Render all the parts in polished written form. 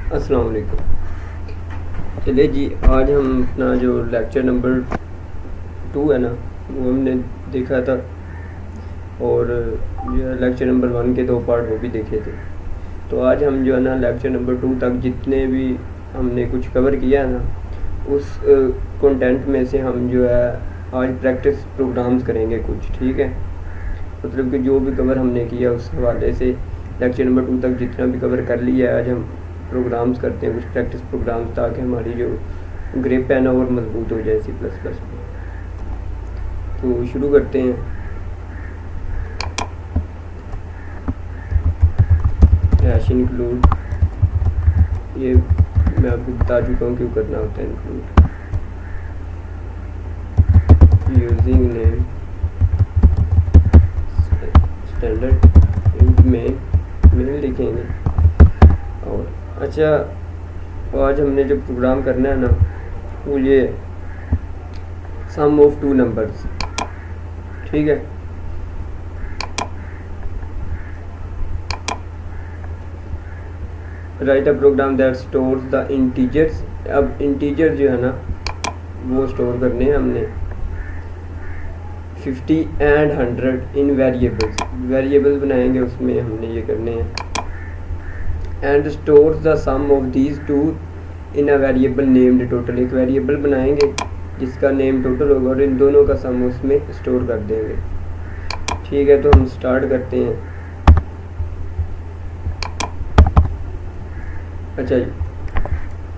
अस्सलाम वालेकुम। चलिए जी, आज हम अपना जो लेक्चर नंबर 2 है ना, वो हमने देखा था, और जो है लेक्चर नंबर 1 के 2 पार्ट वो भी देखे थे। तो आज हम जो है ना लेक्चर नंबर 2 तक जितने भी हमने कुछ कवर किया है ना, उस कंटेंट में से हम जो है आज प्रैक्टिस प्रोग्राम्स करेंगे कुछ, ठीक है। मतलब कि जो भी कवर हमने किया उस हवाले से लेक्चर नंबर 2 तक जितना भी कवर कर लिया है, आज हम प्रोग्राम्स करते हैं, कुछ प्रैक्टिस प्रोग्राम्स, ताकि हमारी जो ग्रिप है ना और मजबूत हो जाए C++ में। तो शुरू करते हैं। हैश इंक्लूड, ये मैं आपको बता चुका हूँ क्यों करना होता है include. Using name standard int में मेल लिखेंगे। और अच्छा, आज हमने जो प्रोग्राम करना है ना, वो ये सम ऑफ 2 नंबर्स, ठीक है। Write a program that stores the integers. अब इंटीजर जो है ना वो स्टोर करने हैं हमने 50 एंड 100 इन वेरिएबल्स। वेरिएबल बनाएंगे, उसमें हमने ये करने हैं। And stores the sum of these two in a variable named total. एक वेरिएबल बनाएंगे जिसका नेम टोटल होगा और इन दोनों का सम उसमें स्टोर कर देंगे, ठीक है। तो हम स्टार्ट करते हैं। अच्छा जी,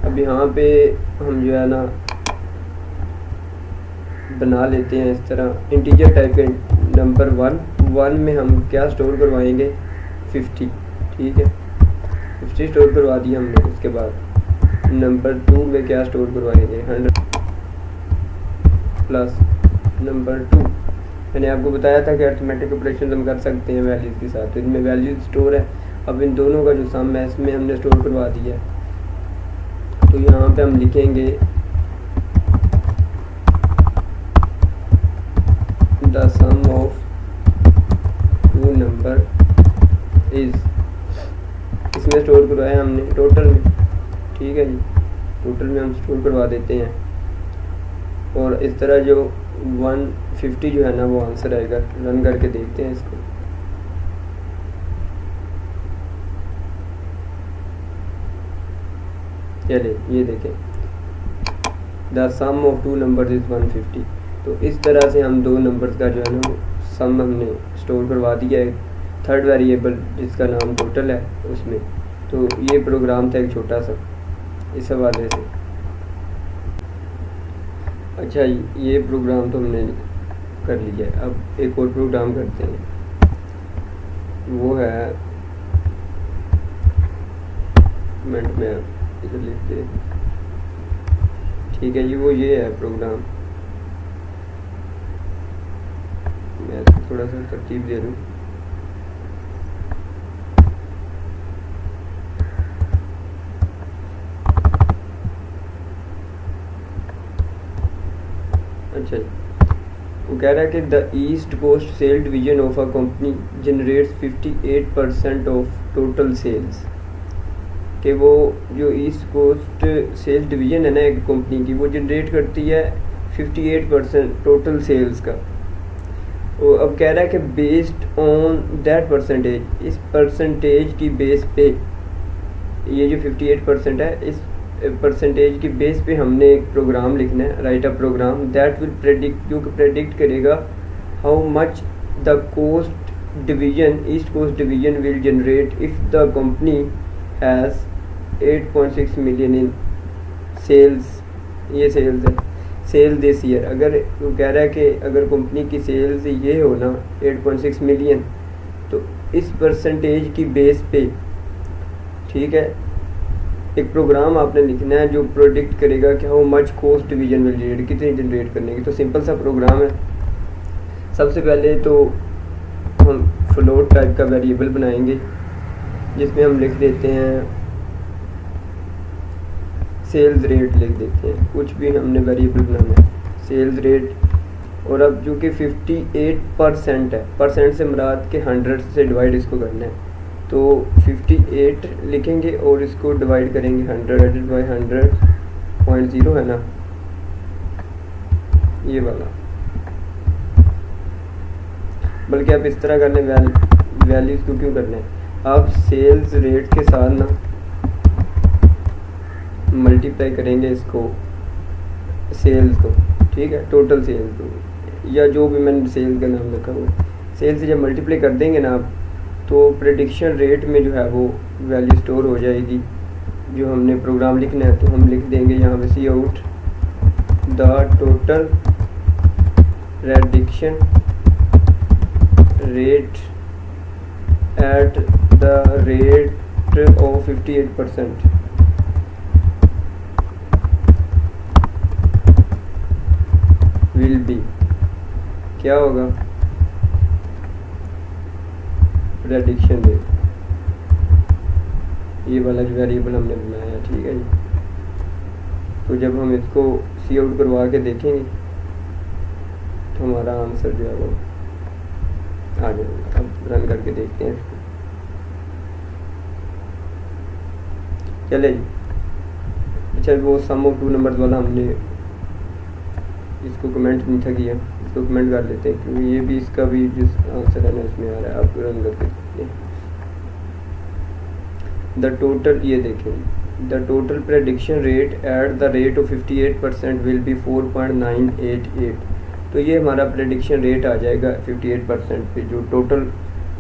अब यहाँ पे हम जो है ना बना लेते हैं इस तरह इंटीजर टाइप के नंबर 1 में हम क्या स्टोर करवाएंगे 50, ठीक है। 50 स्टोर करवा दिया हमने। उसके बाद नंबर 2 में क्या स्टोर करवाएंगे 100 प्लस नंबर 2। मैंने आपको बताया था कि अरिथमेटिक ऑपरेशन हम कर सकते हैं वैल्यूज़ के साथ, तो इनमें वैल्यूज स्टोर है। अब इन दोनों का जो सम है इसमें हमने स्टोर करवा दिया है। तो यहाँ पे हम लिखेंगे the sum of 2 number is, इसमें स्टोर करवाया हमने टोटल में, ठीक है जी। टोटल में हम स्टोर करवा देते हैं और इस तरह जो 150 जो है ना वो आंसर आएगा। रन करके देखते हैं इसको। चलिए ये देखें, the sum of 2 numbers is 150। तो इस तरह से हम 2 नंबर्स का जो है ना सम हमने स्टोर करवा दिया है थर्ड वेरिएबल जिसका नाम टोटल है उसमें। तो ये प्रोग्राम था एक छोटा सा इस हवाले से। अच्छा, ये प्रोग्राम तो हमने कर लिया है। अब एक और प्रोग्राम करते हैं, वो है मिनट में इधर लिखते हैं, ठीक है जी। वो ये है प्रोग्राम, मैं थोड़ा सा तरतीब दे दूँ। अच्छा, वो कह रहा है कि the east coast sale division of a company generates 58% of total sales. कि वो जो ईस्ट कोस्ट सेल्स डिवीजन है ना एक कंपनी की, वो जनरेट करती है 58% टोटल सेल्स का। वो अब कह रहा है कि बेस्ड ऑन दैट परसेंटेज, इस परसेंटेज की बेस पे, ये जो 58% है इस परसेंटेज की बेस पे हमने एक प्रोग्राम लिखना है। Write a program that will predict, जो कि प्रेडिक्ट करेगा how much the coast division, east coast division will generate if the company has 8.6 million in sales. ये सेल्स है, सेल दिस ईयर। अगर वो कह रहा है कि अगर कंपनी की सेल्स ये हो ना 8.6 मिलियन, तो इस परसेंटेज की बेस पे, ठीक है, एक प्रोग्राम आपने लिखना है जो प्रोडिक्ट करेगा कि how much coast division will generate, कितनी जनरेट करने की। तो सिंपल सा प्रोग्राम है। सबसे पहले तो हम फ्लोट टाइप का वेरिएबल बनाएंगे जिसमें हम लिख देते हैं सेल्स रेट, लिख देते हैं कुछ भी हमने वेरिएबल बनाना है सेल्स रेट। और अब जो कि 58% है, परसेंट से मुराद के 100 से डिवाइड इसको करना है। तो 58 लिखेंगे और इसको डिवाइड करेंगे 100 बाई 100.0 है ना, ये वाला। बल्कि आप इस तरह कर लें, वैल्यूज़ को क्यों करना है, आप सेल्स रेट के साथ ना मल्टीप्लाई करेंगे इसको, सेल्स को, ठीक है, टोटल सेल्स को, या जो भी मैंने सेल का नाम रखा हुआ, सेल से जब मल्टीप्लाई कर देंगे ना आप, तो प्रेडिक्शन रेट में जो है वो वैल्यू स्टोर हो जाएगी। जो हमने प्रोग्राम लिखना है तो हम लिख देंगे यहाँ पे see out the total prediction rate at the rate of 58% will be, क्या होगा, प्रेडिक्शन रेट, ये वाला जो वेरिएबल हमने बनाया है, ठीक है जी। तो जब हम इसको सी आउट करवा के देखेंगे तो हमारा आंसर जो है वो आ जाएगा। अब रन करके देखते हैं इसको, चले जी। अच्छा, वो सम ऑफ 2 नंबर्स वाला हमने इसको कमेंट नहीं था किया, इसको कमेंट कर लेते हैं क्योंकि ये भी इसका भी जिस आंसर है ना इसमें आ रहा है। आप रन करके देखते हैं। द टोटल, ये देखें, the total prediction rate at the rate of 58% will B 4.988। तो ये हमारा प्रेडिक्शन रेट आ जाएगा 58% पे। जो टोटल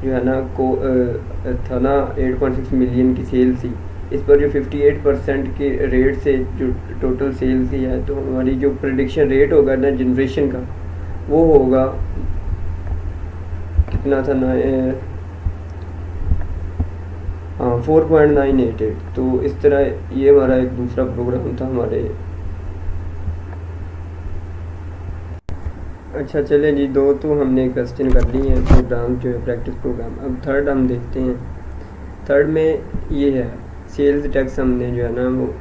जो है ना को था ना 8.6 मिलियन की सेल थी, इस पर जो 58% के रेट से जो टोटल सेल थी है, तो हमारी जो प्रेडिक्शन रेट होगा ना जनरेशन का, वो होगा कितना था ना, 4.988। तो इस तरह ये हमारा एक दूसरा प्रोग्राम था हमारे। अच्छा चले जी, 2 तो हमने क्वेश्चन कर लिए हैं, प्रोग्राम जो है प्रैक्टिस प्रोग्राम। अब थर्ड हम देखते हैं। थर्ड में ये है सेल्स टैक्स, हमने जो है ना वो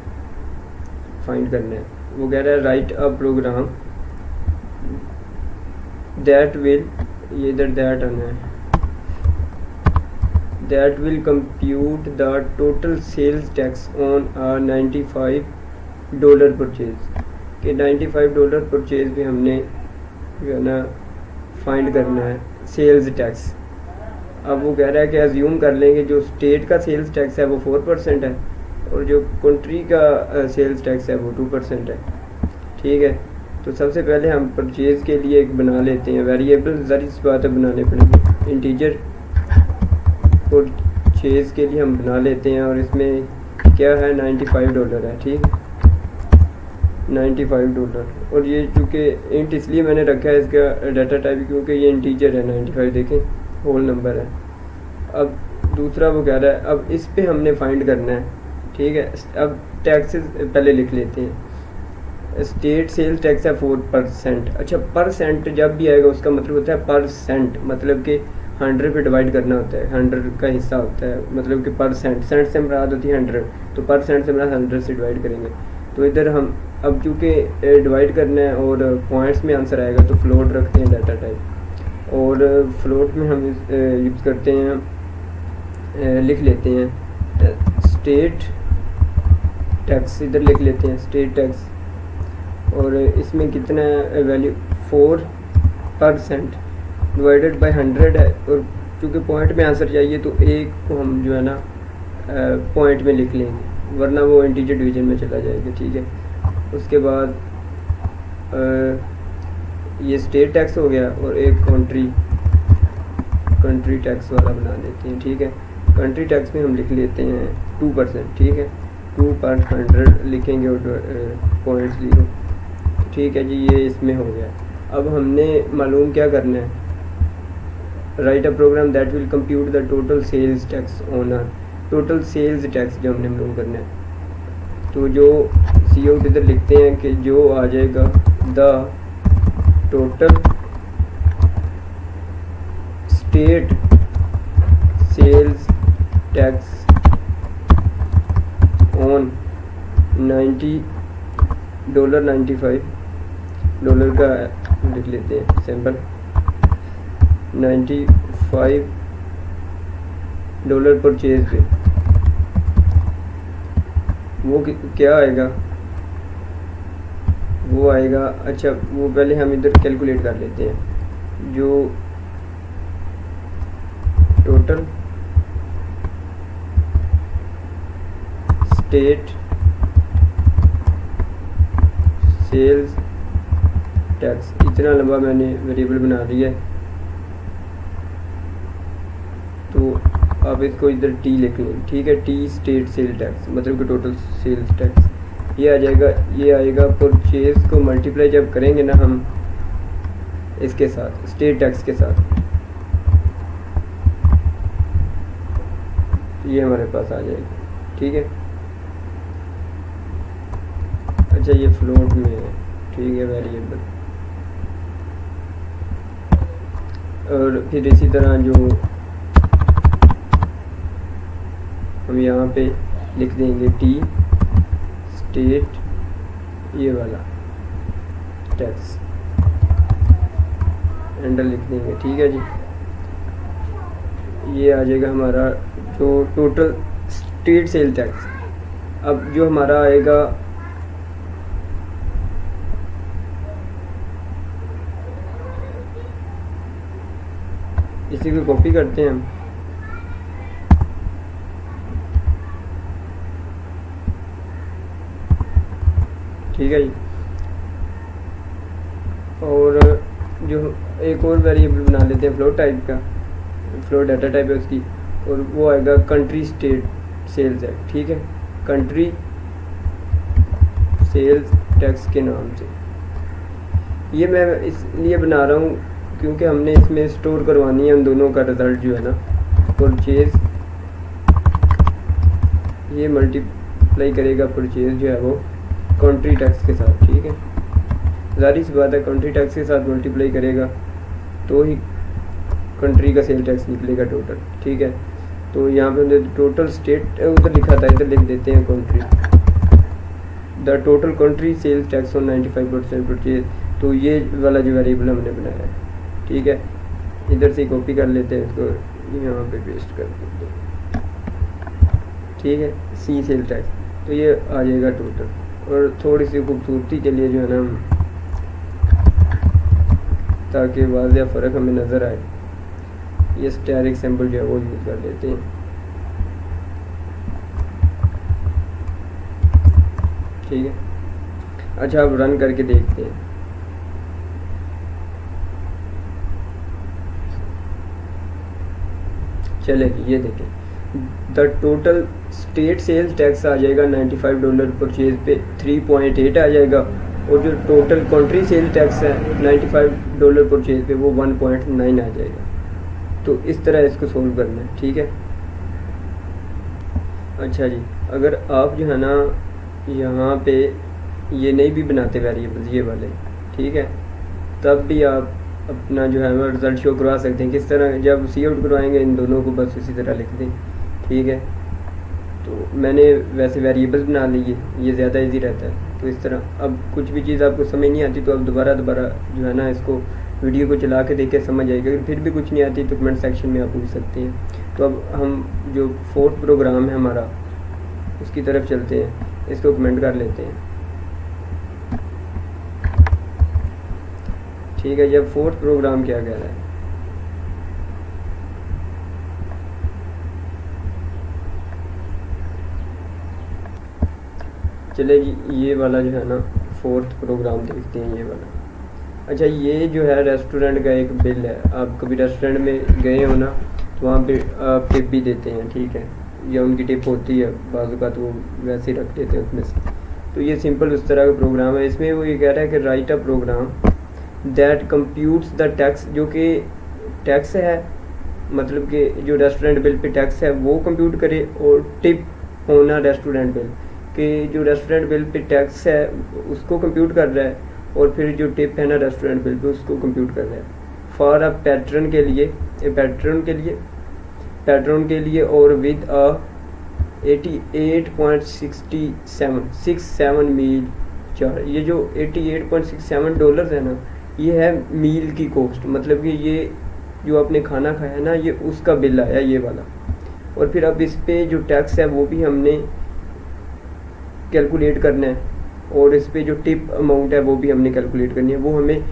फाइंड करना है। वो कह रहा है write a program that will, ये इधर दैट आना है, that will compute the total sales tax on a $95 purchase कि $95 परचेज भी हमने जो है ना फाइंड करना है सेल्स टैक्स। अब वो कह रहा है कि अज्यूम कर लेंगे जो स्टेट का सेल्स टैक्स है वो 4% है और जो कंट्री का सेल्स टैक्स है वो 2% है, ठीक है। तो सबसे पहले हम परचेज के लिए एक बना लेते हैं वेरिएबल, ज़री सी बात है बनाने पड़ेंगे। इंटीजर परचेज के लिए हम बना लेते हैं और इसमें क्या है $95 है, ठीक है, $95। और ये चूँकि इंट इसलिए मैंने रखा है इसका डाटा टाइप क्योंकि ये इंटीजर है 95, देखें होल नंबर है। अब दूसरा वो कह रहा है, अब इस पे हमने फाइंड करना है, ठीक है। अब टैक्सेस पहले लिख लेते हैं। स्टेट सेल्स टैक्स है 4%। अच्छा, परसेंट जब भी आएगा उसका मतलब होता है परसेंट, मतलब कि 100 पे डिवाइड करना होता है, 100 का हिस्सा होता है, मतलब कि परसेंट, सेंट से मुराद होती है 100, तो परसेंट से मुराद 100 से डिवाइड करेंगे। तो इधर हम अब चूँकि डिवाइड करना है और पॉइंट्स में आंसर आएगा तो फ्लोट रखते हैं डाटा टाइप, और फ्लोट में हम यूज़ करते हैं, लिख लेते हैं स्टेट टैक्स, इधर लिख लेते हैं स्टेट टैक्स। और इसमें कितना वैल्यू 4% डिवाइडेड बाय 100 है, और चूँकि पॉइंट में आंसर चाहिए तो एक को हम जो है ना पॉइंट में लिख लेंगे, वरना वो इंटीजर डिवीजन में चला जाएगा, ठीक है। उसके बाद ये स्टेट टैक्स हो गया और एक कंट्री टैक्स वाला बना देते हैं, ठीक है। कंट्री टैक्स में हम लिख लेते हैं 2%, ठीक है, 2/100 लिखेंगे और 0.0, ठीक है जी, ये इसमें हो गया। अब हमने मालूम क्या करना है, write a program that will compute the total sales tax on a, total sales tax जो हमने मालूम करना है। तो जो सी आउट इधर लिखते हैं कि जो आ जाएगा the total state sales tax on $95 का लिख लेते हैं सैम्पल, $95 डॉलर परचेज पे, वो क्या आएगा, वो आएगा, अच्छा वो पहले हम इधर कैलकुलेट कर लेते हैं। जो टोटल स्टेट सेल्स टैक्स, इतना लंबा मैंने वेरिएबल बना लिया है, तो आप इसको इधर टी लिख लें, ठीक है। टी स्टेट सेल टैक्स मतलब कि टोटल सेल्स टैक्स ये आ जाएगा। ये आएगा परचेज को मल्टीप्लाई जब करेंगे ना हम इसके साथ स्टेट टैक्स के साथ, ये हमारे पास आ जाएगा, ठीक है। अच्छा ये फ्लोट में है, ठीक है, वेरिएबल। और फिर इसी तरह जो हम यहाँ पे लिख देंगे टी स्टेट ये वाला टैक्स एंटर लिख देंगे, ठीक है जी। ये आ जाएगा हमारा जो टोटल स्टेट सेल टैक्स। अब जो हमारा आएगा इसी को कॉपी करते हैं हम, ठीक है जी। और जो एक और वेरिएबल बना लेते हैं फ्लोट टाइप का, फ्लोट डाटा टाइप है उसकी, और वो आएगा कंट्री स्टेट सेल्स है, ठीक है, कंट्री सेल्स टैक्स के नाम से। ये मैं इसलिए बना रहा हूँ क्योंकि हमने इसमें स्टोर करवानी है उन दोनों का रिज़ल्ट जो है ना, परचेज ये मल्टीप्लाई करेगा परचेज जो है वो कंट्री टैक्स के साथ, ठीक है। ज़ाहिर सी बात है कंट्री टैक्स के साथ मल्टीप्लाई करेगा तो ही कंट्री का सेल टैक्स निकलेगा टोटल, ठीक है। तो यहाँ पे टोटल स्टेट उधर लिखा था, इधर लिख देते हैं country, the total country sales tax on 95% purchase. तो ये वाला जो वेरिएबल हमने बनाया है, ठीक है, इधर से कॉपी कर लेते हैं इसको, यहाँ पे पेस्ट कर देते हैं, ठीक है, सी सेल टैक्स। तो ये आ जाएगा टोटल। और थोड़ी सी खूबसूरती के लिए जो है ना, ताकि वाज़ेह फ़र्क हमें नज़र आए, ये स्टैटिक सिंबल जो है वो यूज़ कर लेते हैं, ठीक है। अच्छा अब रन करके देखते हैं। चले ये देखें, the total state sales tax आ जाएगा $95 परचेज पे 3.8 आ जाएगा, और जो टोटल कंट्री सेल टैक्स है $95 परचेज पे वो 1.9 आ जाएगा। तो इस तरह इसको सोल्व करना है, ठीक है। अच्छा जी, अगर आप जो है ना यहाँ पे ये नहीं भी बनाते वेरिएबल्स ये वाले, ठीक है, तब भी आप अपना जो है वो रिज़ल्ट शो करवा सकते हैं। किस तरह, जब सी आउट करवाएंगे इन दोनों को बस इसी तरह लिख दें, ठीक है। तो मैंने वैसे वेरिएबल्स बना लिए, ये ज़्यादा इजी रहता है। तो इस तरह अब कुछ भी चीज़ आपको समझ नहीं आती तो आप दोबारा जो है ना इसको वीडियो को चला के देख के समझ आएगा। अगर फिर भी कुछ नहीं आती तो कमेंट सेक्शन में आप पूछ सकते हैं। तो अब हम जो फोर्थ प्रोग्राम है हमारा उसकी तरफ चलते हैं, इसको कमेंट कर लेते हैं, ठीक है। जब फोर्थ प्रोग्राम क्या कह रहा है, चले जी ये वाला जो है ना फोर्थ प्रोग्राम देखते हैं, ये वाला। अच्छा ये जो है रेस्टोरेंट का एक बिल है। आप कभी रेस्टोरेंट में गए हो ना तो वहाँ पे आप टिप भी देते हैं, ठीक है, या उनकी टिप होती है बाज़ का, तो वो वैसे ही रख देते हैं उसमें से। तो ये सिंपल उस तरह का प्रोग्राम है। इसमें वो ये कह रहा है कि write a program that computes the tax, जो कि टैक्स है मतलब कि जो रेस्टोरेंट बिल पे टैक्स है वो कंप्यूट करे, और टिप होना रेस्टोरेंट बिल कि जो रेस्टोरेंट बिल पे टैक्स है उसको कंप्यूट कर रहा है, और फिर जो टिप है ना रेस्टोरेंट बिल पे उसको कंप्यूट कर रहा है। फॉर अ पैटर्न के लिए, पैटर्न के लिए और विद अ 88.67 मील चार्ज। ये जो $88.67 है ना, ये है मील की कॉस्ट, मतलब कि ये जो आपने खाना खाया ना ये उसका बिल आया ये वाला। और फिर अब इस पे जो टैक्स है वो भी हमने कैलकुलेट करना है, और इस पे जो टिप अमाउंट है वो भी हमने कैलकुलेट करनी है। वो हमें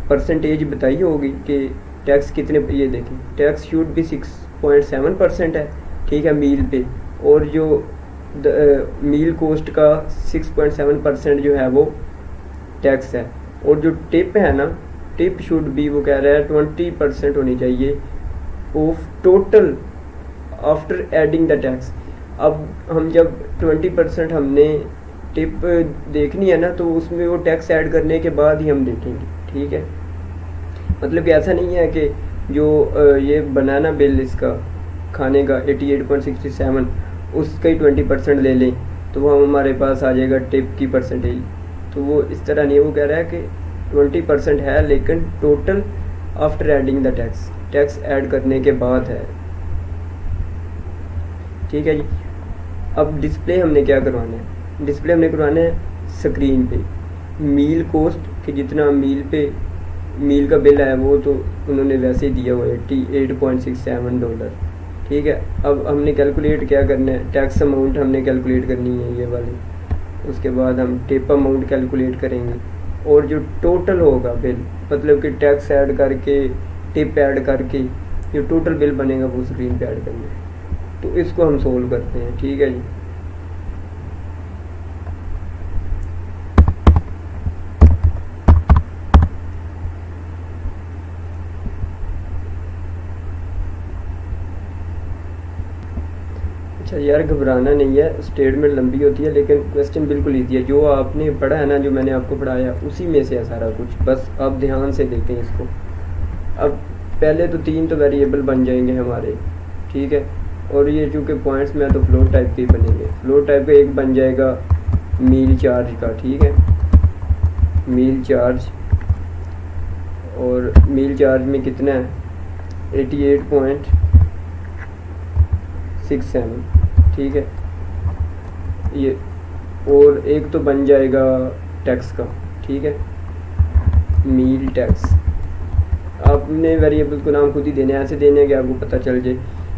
परसेंटेज बताई होगी कि टैक्स कितने, ये देखें टैक्स शूड भी 6.7% है, ठीक है, मील पे, और जो मील कोस्ट का 6.7% जो है वो टैक्स है, और जो टिप है ना, टिप शुड भी वो कह रहा है 20% होनी चाहिए of total after adding the tax. अब हम जब 20% हमने टिप देखनी है ना, तो उसमें वो टैक्स ऐड करने के बाद ही हम देखेंगे, ठीक है। मतलब कि ऐसा नहीं है कि जो ये बनाना बिल इसका खाने का 88.67 उसका ही 20% ले लें तो वो हमारे पास आ जाएगा टिप की परसेंटेज। तो वो इस तरह नहीं है, वो कह रहा है कि 20% है लेकिन total after adding the tax, tax add करने के बाद है, ठीक है जी। अब डिस्प्ले हमने क्या करवाना है, डिस्प्ले हमने करवाना है स्क्रीन पे मील कोस्ट कि जितना मील पे मील का बिल है वो तो उन्होंने वैसे ही दिया हुआ है $88.67, ठीक है। अब हमने कैलकुलेट क्या करना है, टैक्स अमाउंट हमने कैलकुलेट करनी है ये वाली, उसके बाद हम टिप अमाउंट कैलकुलेट करेंगे, और जो टोटल होगा बिल, मतलब कि टैक्स ऐड करके टिप ऐड करके जो टोटल बिल बनेगा वो स्क्रीन पे ऐड करना है। तो इसको हम सोल्व करते हैं, ठीक है जी। अच्छा यार घबराना नहीं है, स्टेटमेंट लंबी होती है लेकिन क्वेश्चन बिल्कुल ईजी है। जो आपने पढ़ा है ना, जो मैंने आपको पढ़ाया उसी में से है सारा कुछ, बस आप ध्यान से देखें इसको। अब पहले तो 3 तो वेरिएबल बन जाएंगे हमारे, ठीक है, और ये चूँकि पॉइंट्स में है तो फ्लोट टाइप के ही बनेंगे। फ्लोट टाइप का एक बन जाएगा मील चार्ज का, ठीक है, मील चार्ज, और मील चार्ज में कितना है 88.67, ठीक है ये, और एक तो बन जाएगा टैक्स का, ठीक है, मील टैक्स। आपने वेरिएबल को नाम खुद ही देने, ऐसे देने हैं कि आपको पता चल जाए,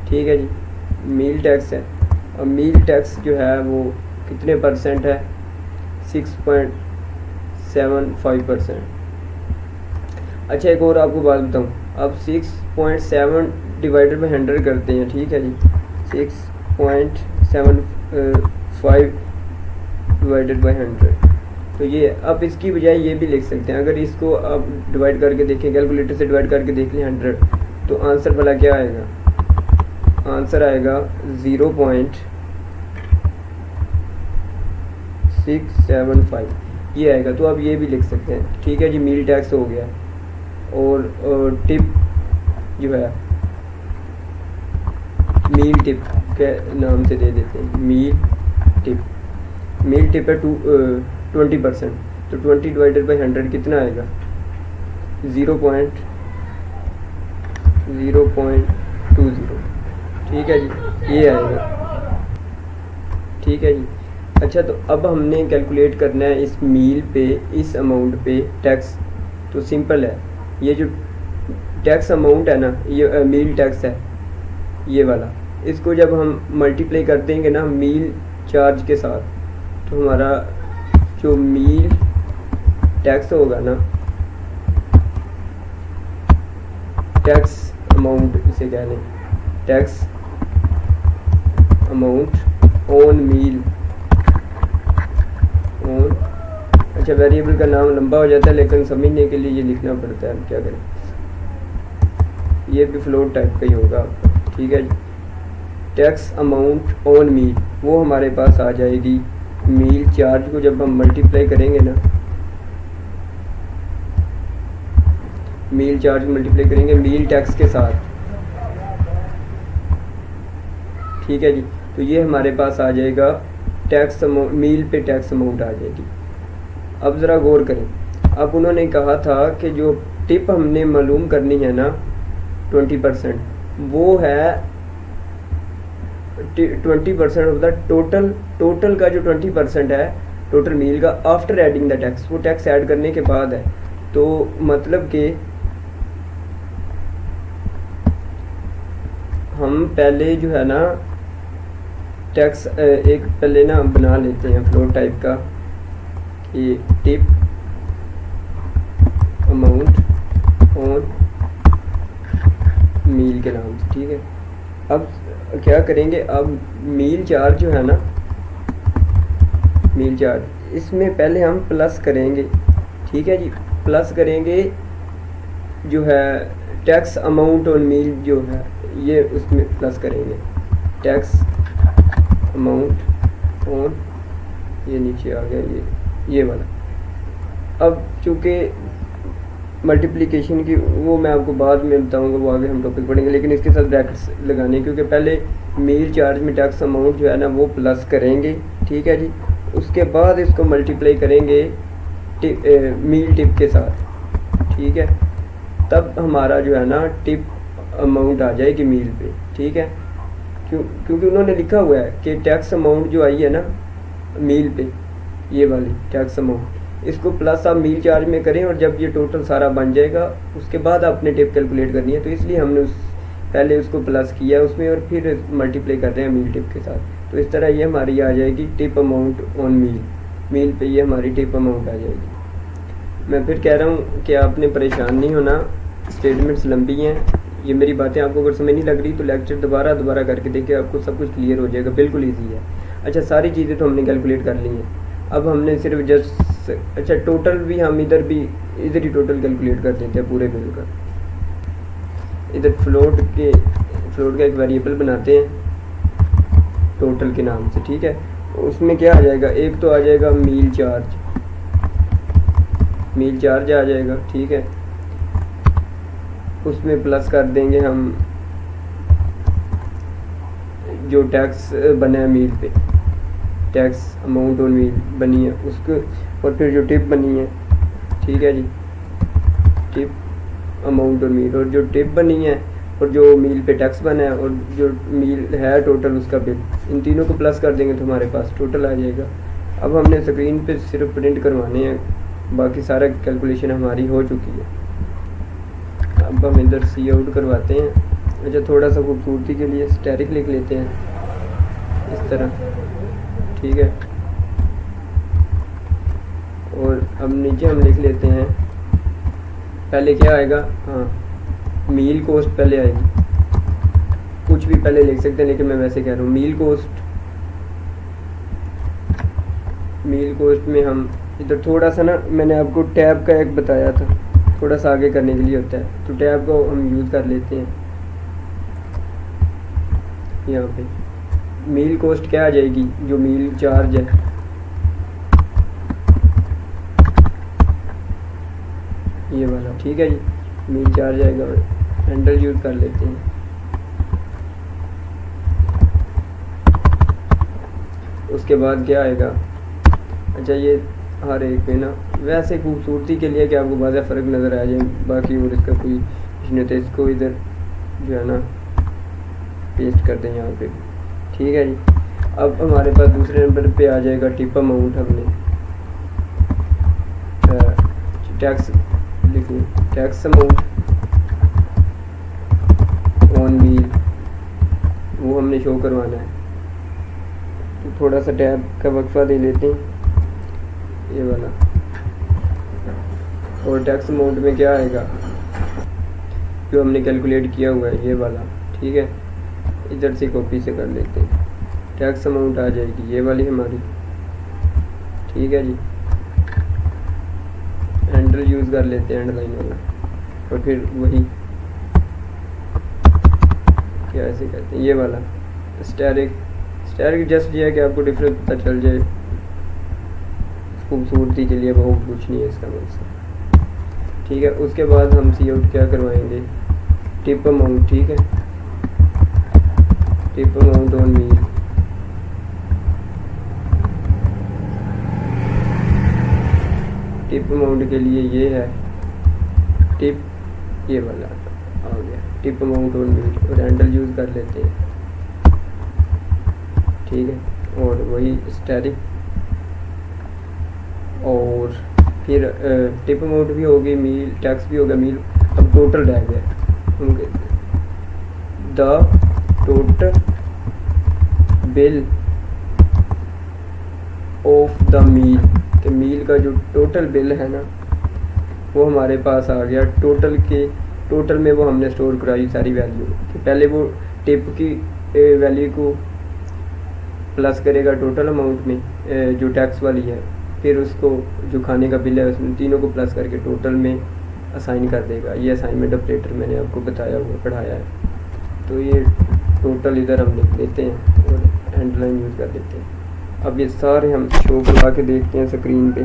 ठीक है जी। मील टैक्स है, और मील टैक्स जो है वो कितने परसेंट है, 6.75%। अच्छा एक और आपको बात बताऊँ, अब 6.7 डिवाइडेड बाई 100 करते हैं, ठीक है जी, 6.75 डिवाइडेड बाई 100। तो ये अब इसकी बजाय ये भी लिख सकते हैं, अगर इसको आप डिवाइड करके देखें, कैलकुलेटर से डिवाइड करके देख लें 100, तो आंसर भला क्या आएगा, आंसर आएगा 0.675 ये आएगा। तो आप ये भी लिख सकते हैं, ठीक है जी। मील टैक्स हो गया, और टिप जो है मील टिप के नाम से दे देते हैं, मील टिप। मील टिप है 20%, तो 20 डिवाइडेड बाई 100 कितना आएगा, 0.20, ठीक है जी, ये आएगा, ठीक है जी। अच्छा तो अब हमने कैलकुलेट करना है इस मील पे, इस अमाउंट पे टैक्स। तो सिंपल है, ये जो टैक्स अमाउंट है ना, ये मील टैक्स है ये वाला, इसको जब हम मल्टीप्लाई कर देंगे ना मील चार्ज के साथ, तो हमारा जो मील टैक्स होगा ना, टैक्स अमाउंट इसे कह लें, tax amount on meal on. अच्छा वेरिएबल का नाम लंबा हो जाता है लेकिन समझने के लिए ये लिखना पड़ता है, हम क्या करें, ये भी फ्लोट टाइप का ही होगा आपका, ठीक है जी। टैक्स अमाउंट ऑन मील वो हमारे पास आ जाएगी, मील चार्ज को जब हम मल्टीप्लाई करेंगे ना, मील चार्ज मल्टीप्लाई करेंगे मील टैक्स के साथ, ठीक है जी। तो ये हमारे पास आ जाएगा टैक्स अमाउंट, मील पे टैक्स अमाउंट आ जाएगी। अब ज़रा गौर करें, अब उन्होंने कहा था कि जो टिप हमने मालूम करनी है ना 20%, वो है 20% ऑफ द टोटल का जो 20% है टोटल मील का, आफ्टर एडिंग द टैक्स, वो टैक्स ऐड करने के बाद है। तो मतलब कि हम पहले जो है ना टैक्स एक पहले ना बना लेते हैं फ्लोट टाइप का कि टिप अमाउंट ऑन मील के नाम से, ठीक है। अब क्या करेंगे, अब मील चार्ज जो है ना, मील चार्ज इसमें पहले हम प्लस करेंगे, ठीक है जी। प्लस करेंगे जो है टैक्स अमाउंट ऑन मील जो है ये उसमें प्लस करेंगे टैक्स अमाउंट ऑन, ये नीचे आ गया ये वाला। अब चूँकि मल्टीप्लिकेशन की वो मैं आपको बाद में बताऊंगा, वो आगे हम टॉपिक पढ़ेंगे, लेकिन इसके साथ ब्रैकेट्स लगाने, क्योंकि पहले मील चार्ज में टैक्स अमाउंट जो है ना वो प्लस करेंगे, ठीक है जी। उसके बाद इसको मल्टीप्लाई करेंगे मील टिप के साथ, ठीक है। तब हमारा जो है ना टिप अमाउंट आ जाएगी मील पे, ठीक है। क्योंकि उन्होंने लिखा हुआ है कि टैक्स अमाउंट जो आई है ना मील पे, ये वाली टैक्स अमाउंट, इसको प्लस आप मील चार्ज में करें और जब ये टोटल सारा बन जाएगा उसके बाद आपने टिप कैलकुलेट करनी है। तो इसलिए हमने पहले उसको प्लस किया उसमें और फिर मल्टीप्लाई कर रहे हैं मील टिप के साथ। तो इस तरह ये हमारी आ जाएगी टिप अमाउंट ऑन मील पे ये हमारी टिप अमाउंट आ जाएगी। मैं फिर कह रहा हूँ कि आपने परेशान नहीं होना, स्टेटमेंट्स लंबी हैं, ये मेरी बातें आपको अगर समझ नहीं लग रही तो लेक्चर दोबारा करके देखिए, आपको सब कुछ क्लियर हो जाएगा, बिल्कुल ईजी है। अच्छा, सारी चीज़ें तो हमने कैलकुलेट कर ली हैं, अब हमने सिर्फ जस्ट अच्छा टोटल भी हम इधर ही टोटल कैलकुलेट कर देते हैं पूरे बिल का। इधर फ्लोट का एक वेरिएबल बनाते हैं टोटल के नाम से, ठीक है। उसमें क्या आ जाएगा, एक तो आ जाएगा मील चार्ज आ जाएगा, ठीक है। उसमें प्लस कर देंगे हम जो टैक्स बना है मील पे, टैक्स अमाउंट ऑन मील बनी है उसको, और फिर जो टिप बनी है, ठीक है जी, टिप अमाउंट ऑन मील, और जो टिप बनी है और जो मील पे टैक्स बना है और जो मील है टोटल उसका बिल, इन तीनों को प्लस कर देंगे तो हमारे पास टोटल आ जाएगा। अब हमने स्क्रीन पे सिर्फ प्रिंट करवाने हैं, बाकी सारा कैलकुलेशन हमारी हो चुकी है। अब हम इधर सी आउट करवाते हैं। अच्छा, थोड़ा सा खूबसूरती के लिए स्टैटिक लिख लेते हैं इस तरह, ठीक है। और अब नीचे हम लिख लेते हैं, पहले क्या आएगा, हाँ मील कोस्ट पहले आएगी, कुछ भी पहले लिख सकते हैं लेकिन मैं वैसे कह रहा हूँ मील कोस्ट में हम इधर थोड़ा सा ना, मैंने आपको टैब का एक बताया था, थोड़ा सा आगे करने के लिए होता है, तो टैब को हम यूज़ कर लेते हैं। यहाँ पे मील कोस्ट क्या आ जाएगी, जो मील चार्ज है, ये वाला, ठीक है जी, मील चार्ज आएगा, हैंडल यूज़ कर लेते हैं। उसके बाद क्या आएगा, अच्छा ये हर एक पे ना वैसे खूबसूरती के लिए कि आपको बाज़ा फ़र्क नज़र आ जाए, बाकी और इसका कोई कुछ नहीं होता। इसको इधर जो है ना पेस्ट कर दें यहाँ पे, ठीक है जी। अब हमारे पास दूसरे नंबर पे आ जाएगा टिप अमाउंट, हमने टैक्स लिखिए, टैक्स अमाउंट ऑन मील, वो हमने शो करवाना है। तो थोड़ा सा टैब का वक्फा दे लेते हैं, ये वाला। और टैक्स अमाउंट में क्या आएगा, जो हमने कैलकुलेट किया हुआ है, ये वाला, ठीक है। इधर से कॉपी से कर लेते हैं, टैक्स अमाउंट आ जाएगी ये वाली हमारी, ठीक है जी। हैंडल यूज़ कर लेते हैं, हैंडलाइन वाला, और फिर वही क्या ऐसे कहते हैं, ये वाला स्टैरिक जस्ट ये है कि आपको डिफरेंस पता चल जाए, खूबसूरती के लिए बहुत कुछ नहीं है इसका मकसद, ठीक है। उसके बाद हम सी आउट क्या करवाएंगे, टिप अमाउंट, ठीक है, tip amount on meal, tip amount के लिए ये है टिप, ये वाला आ गया टिप अमाउंट ऑन मील, और हैंडल यूज़ कर लेते हैं, ठीक है। और वही स्टैटिक, और फिर टिप अमाउंट भी होगी, मील टैक्स भी होगा, मील, अब टोटल रह गया the total bill of the meal, कि मील का जो टोटल बिल है ना वो हमारे पास आ गया। टोटल में वो हमने स्टोर कराई सारी वैल्यू, कि पहले वो टिप की वैल्यू को प्लस करेगा टोटल अमाउंट में जो टैक्स वाली है, फिर उसको जो खाने का बिल है उसमें तीनों को प्लस करके टोटल में असाइन कर देगा। ये असाइनमेंट ऑपरेटर मैंने आपको बताया हुआ पढ़ाया है। तो ये टोटल इधर हम लिख देते हैं और एंड लाइन यूज़ कर देते हैं। अब ये सारे हम शो करा के देखते हैं स्क्रीन पे,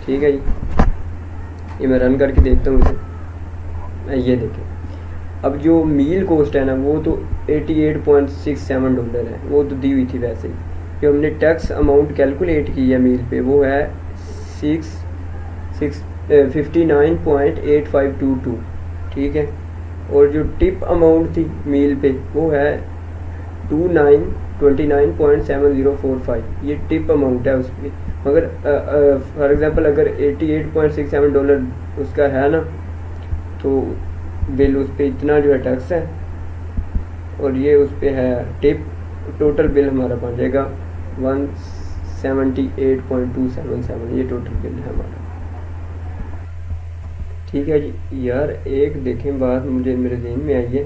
ठीक है जी। ये मैं रन करके देखता हूँ इसे। ये देखें, अब जो मील कॉस्ट है ना वो तो $88.67 है, वो तो दी हुई थी वैसे ही। जो हमने टैक्स अमाउंट कैलकुलेट की है मील पे वो है 59.8522, ठीक है। और जो टिप अमाउंट थी मील पे वो है 29.745, ये टिप अमाउंट है उस पर। मगर फॉर एग्ज़ाम्पल अगर $88.67 उसका है ना तो बिल उस पर इतना जो है टैक्स है और ये उस पर है टिप, टोटल बिल हमारा बन जाएगा 178.277, ये टोटल बिल है हमारा, ठीक है जी। यार एक देखें बात मुझे मेरे ज़हन में आई है,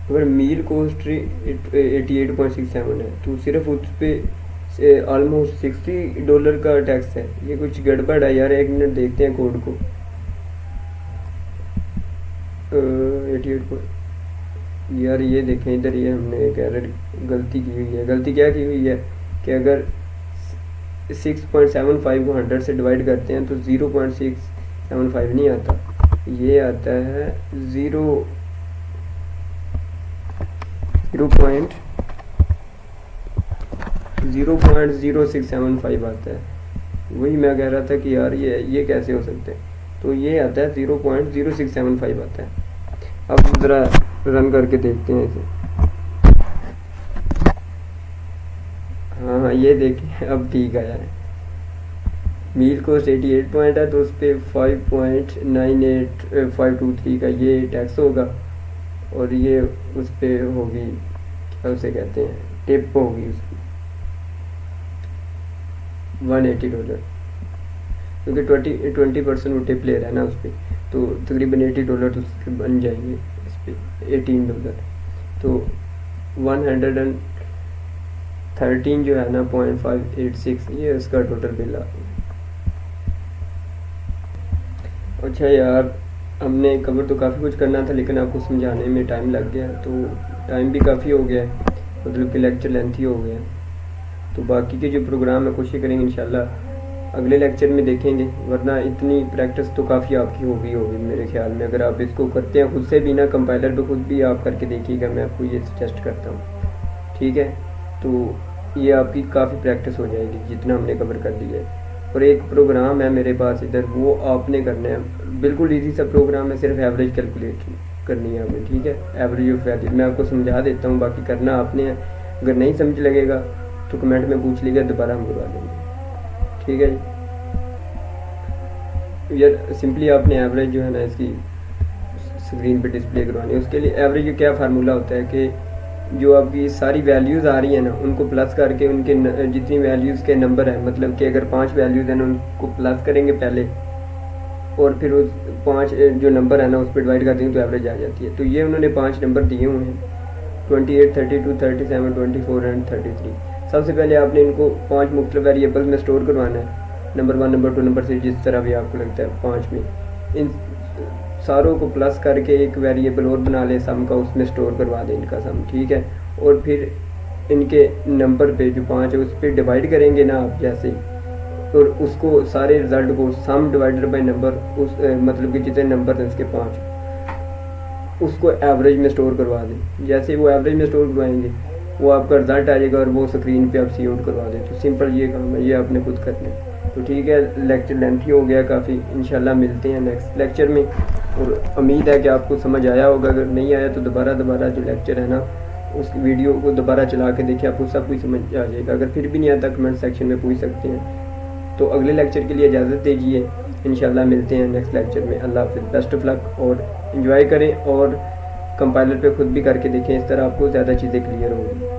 अगर मील कॉस्ट 88.67 है तो सिर्फ उस पर ऑलमोस्ट $60 का टैक्स है। ये कुछ गड़बड़ है यार, एक मिनट देखते हैं कोड को। 88 यार ये देखें इधर, ये हमने एक एरर गलती की हुई है। गलती क्या की हुई है कि अगर 6.75 को 100 से डिवाइड करते हैं तो 0.675 नहीं आता, ये आता है 0.0675 आता है। वही मैं कह रहा था कि यार ये कैसे हो सकते हैं, तो ये आता है 0.0675 आता है। अब ज़रा रन करके देखते हैं इसे। हाँ ये देखिए अब ठीक आया है। मील कॉस्ट 88 पॉइंट है तो उस पर 5.98523 का ये टैक्स होगा और ये उस पर होगी क्या उसे कहते हैं टिप होगी उसकी $180, क्योंकि 20% वो टिप ले रहा है ना उस पर, तो तकरीबन $80 तो उसके बन जाएंगे इस पर $18। तो 113 जो है ना 0.586 ये उसका टोटल बिल आ गया। अच्छा यार हमने कवर तो काफ़ी कुछ करना था लेकिन आपको समझाने में टाइम लग गया, तो टाइम भी काफ़ी हो गया है, मतलब कि लेक्चर लेंथी हो गया। तो बाकी के जो प्रोग्राम है कोशिश करेंगे इंशाल्लाह अगले लेक्चर में देखेंगे, वरना इतनी प्रैक्टिस तो काफ़ी आपकी होगी मेरे ख्याल में। अगर आप इसको करते हैं खुद से भी ना, कंपाइलर पे खुद भी आप करके देखिएगा, मैं आपको ये सजेस्ट करता हूँ, ठीक है। तो ये आपकी काफ़ी प्रैक्टिस हो जाएगी जितना हमने कवर कर दिया है। और एक प्रोग्राम है मेरे पास इधर, वो आपने करना है, बिल्कुल ईजी सा प्रोग्राम है, सिर्फ एवरेज कैलकुलेट करनी है आपने, ठीक है। एवरेज ऑफ वैल्यू मैं आपको समझा देता हूँ, बाकी करना आपने है। अगर नहीं समझ लगेगा तो कमेंट में पूछ लीजिए, दोबारा हम करवा देंगे, ठीक है जी। यार सिंपली आपने एवरेज जो है ना इसकी स्क्रीन पे डिस्प्ले करवानी है। उसके लिए एवरेज का क्या फार्मूला होता है कि जो आपकी सारी वैल्यूज़ आ रही है ना उनको प्लस करके उनके जितनी वैल्यूज़ के नंबर है, मतलब कि अगर 5 वैल्यूज़ हैं ना उनको प्लस करेंगे पहले और फिर उस 5 जो नंबर है ना उस पर डिवाइड कर देंगे तो एवरेज आ जाती है। तो ये उन्होंने 5 नंबर दिए हुए हैं 28, 32, 37, 24 एंड 33। सबसे पहले आपने इनको 5 मुख्तलिफ वेरिएबल्स में स्टोर करवाना है, नंबर 1, नंबर 2, नंबर 3, जिस तरह भी आपको लगता है 5 में। इन सारों को प्लस करके एक वेरिएबल और बना लें सम का, उसमें स्टोर करवा दें इनका सम, ठीक है। और फिर इनके नंबर पे जो 5 है उस पर डिवाइड करेंगे ना आप जैसे, और उसको सारे रिजल्ट को सम डिवाइडेड बाय नंबर, उस मतलब कि जितने नंबर हैं उसके 5 उसको एवरेज में स्टोर करवा दें। जैसे वो एवरेज में स्टोर करवाएंगे वो आपका रिजल्ट आ जाएगा और वो स्क्रीन पे आप सी आउट करवा दें। तो सिंपल ये काम है, ये आपने खुद करना है। तो ठीक है, लेक्चर लेंथी हो गया काफ़ी, इंशाल्लाह मिलते हैं नेक्स्ट लेक्चर में। और उम्मीद है कि आपको समझ आया होगा, अगर नहीं आया तो दोबारा जो लेक्चर है ना उस वीडियो को दोबारा चला के देखिए, आपको सब कुछ समझ आ जाएगा। अगर फिर भी नहीं आता कमेंट सेक्शन में पूछ सकते हैं। तो अगले लेक्चर के लिए इजाज़त दीजिए, इंशाल्लाह मिलते हैं नेक्स्ट लेक्चर में। अल्लाह हाफ़िज़, बेस्ट ऑफ लक और एंजॉय करें और कंपाइलर पे खुद भी करके देखें, इस तरह आपको ज़्यादा चीज़ें क्लियर होंगी।